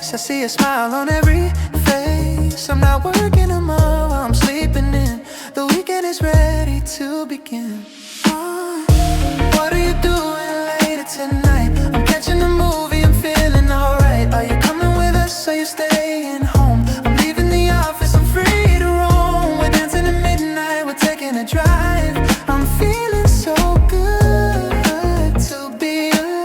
place. I see a smile on every face. I'm not working tomorrow, I'm sleeping in. The weekend is ready to begin. What are you doing later tonight? I'm catching a movie, I'm feeling alright. Are you coming with us, or you staying home? I'm leaving the office, I'm free to roam. We're dancing at midnight, we're taking a drive. I'm feeling so good to be alive.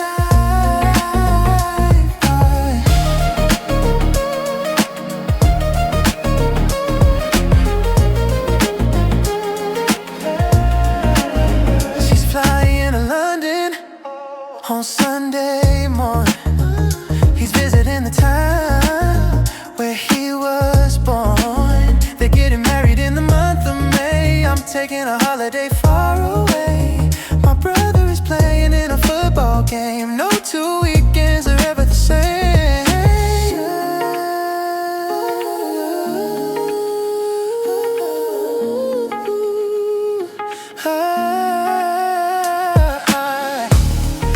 She's flying to London on Sunday morning. He's visiting the town where he was born. They're getting married in the month of May. I'm taking a holiday far away. My brother is playing in a football game. No two weekends are ever the same.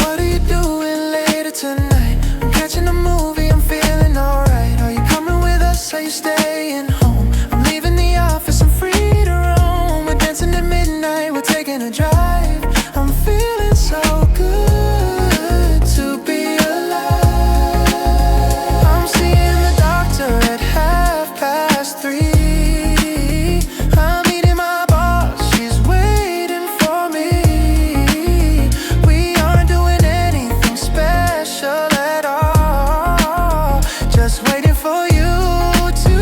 What are you doing later tonight? I'm catching a movie, I'm feeling alright. Are you coming with us, are you staying home? I'm leaving the office, I'm free to roam. We're dancing at midnight, we're taking a drive. I'm feeling so good to be alive. I'm seeing the doctor at 3:30. I'm meeting my boss, she's waiting for me. We aren't doing anything special at all, just waiting for you to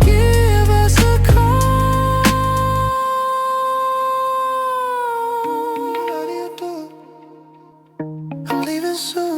give us a call. What do you do? I'm leaving soon.